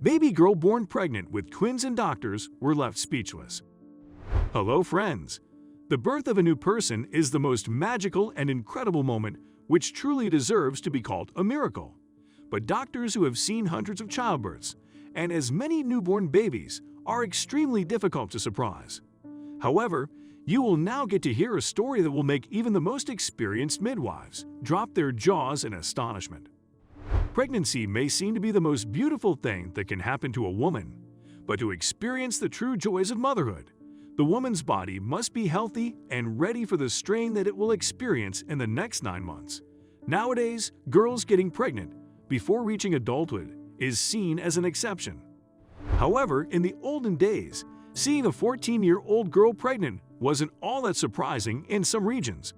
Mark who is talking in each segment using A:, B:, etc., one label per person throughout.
A: Baby girl born pregnant with twins and doctors were left speechless. Hello friends! The birth of a new person is the most magical and incredible moment which truly deserves to be called a miracle. But doctors who have seen hundreds of childbirths and as many newborn babies are extremely difficult to surprise. However, you will now get to hear a story that will make even the most experienced midwives drop their jaws in astonishment. Pregnancy may seem to be the most beautiful thing that can happen to a woman, but to experience the true joys of motherhood, the woman's body must be healthy and ready for the strain that it will experience in the next 9 months. Nowadays, girls getting pregnant before reaching adulthood is seen as an exception. However, in the olden days, seeing a 14-year-old girl pregnant wasn't all that surprising in some regions.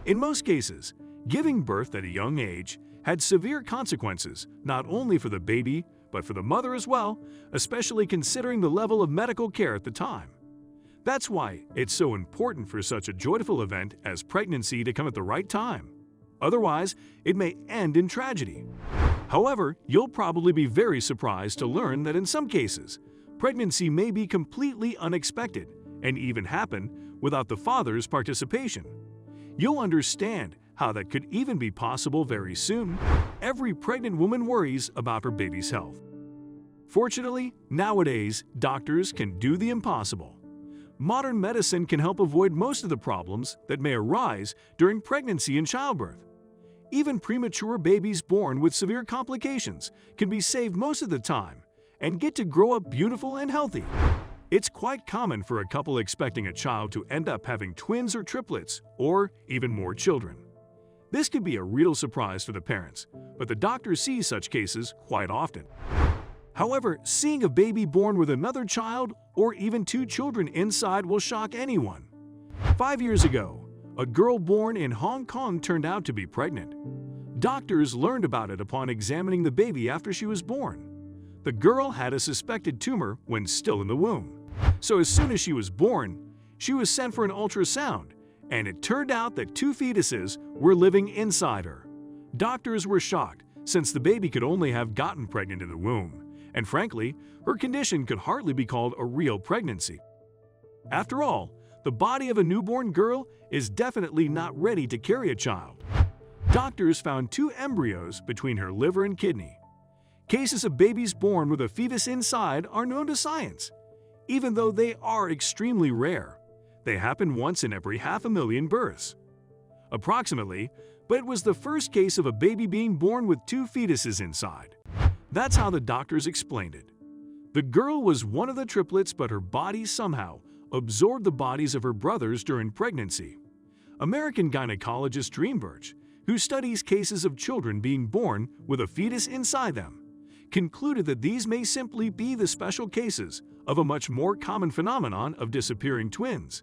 A: In most cases, giving birth at a young age had severe consequences not only for the baby but for the mother as well, especially considering the level of medical care at the time. That's why it's so important for such a joyful event as pregnancy to come at the right time. Otherwise, it may end in tragedy. However, you'll probably be very surprised to learn that in some cases, pregnancy may be completely unexpected and even happen without the father's participation. You'll understand how that could even be possible very soon. Every pregnant woman worries about her baby's health. Fortunately, nowadays, doctors can do the impossible. Modern medicine can help avoid most of the problems that may arise during pregnancy and childbirth. Even premature babies born with severe complications can be saved most of the time and get to grow up beautiful and healthy. It's quite common for a couple expecting a child to end up having twins or triplets, or even more children. This could be a real surprise for the parents, but the doctor sees such cases quite often. However, seeing a baby born with another child or even 2 children inside will shock anyone. 5 years ago, a girl born in Hong Kong turned out to be pregnant. Doctors learned about it upon examining the baby after she was born. The girl had a suspected tumor when still in the womb. So as soon as she was born, she was sent for an ultrasound, and it turned out that 2 fetuses were living inside her. Doctors were shocked since the baby could only have gotten pregnant in the womb, and frankly, her condition could hardly be called a real pregnancy. After all, the body of a newborn girl is definitely not ready to carry a child. Doctors found 2 embryos between her liver and kidney. Cases of babies born with a fetus inside are known to science. Even though they are extremely rare, they happen once in every 500,000 births. Approximately, but it was the first case of a baby being born with 2 fetuses inside. That's how the doctors explained it. The girl was one of the triplets, but her body somehow absorbed the bodies of her brothers during pregnancy. American gynecologist Birch, who studies cases of children being born with a fetus inside them, concluded that these may simply be the special cases of a much more common phenomenon of disappearing twins.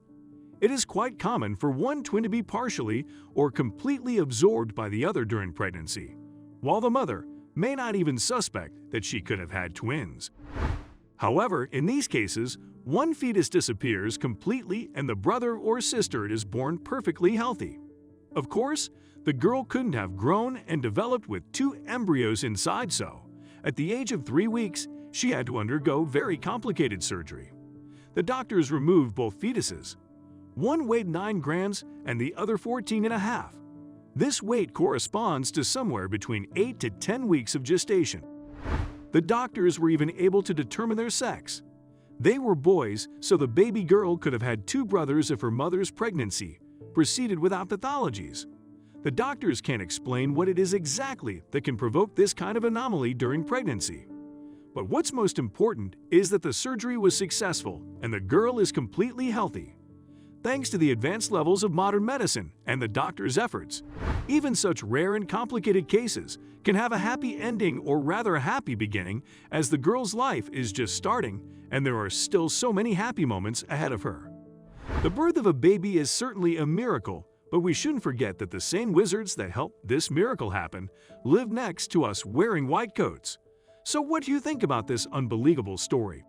A: It is quite common for one twin to be partially or completely absorbed by the other during pregnancy, while the mother may not even suspect that she could have had twins. However, in these cases, one fetus disappears completely and the brother or sister is born perfectly healthy. Of course, the girl couldn't have grown and developed with 2 embryos inside, so at the age of 3 weeks, she had to undergo very complicated surgery. The doctors removed both fetuses. One weighed 9 grams and the other 14.5. This weight corresponds to somewhere between 8 to 10 weeks of gestation. The doctors were even able to determine their sex. They were boys, so the baby girl could have had 2 brothers if her mother's pregnancy proceeded without pathologies. The doctors can't explain what it is exactly that can provoke this kind of anomaly during pregnancy. But what's most important is that the surgery was successful and the girl is completely healthy. Thanks to the advanced levels of modern medicine and the doctor's efforts, even such rare and complicated cases can have a happy ending, or rather a happy beginning, as the girl's life is just starting and there are still so many happy moments ahead of her. The birth of a baby is certainly a miracle, but we shouldn't forget that the same wizards that helped this miracle happen live next to us wearing white coats. So what do you think about this unbelievable story?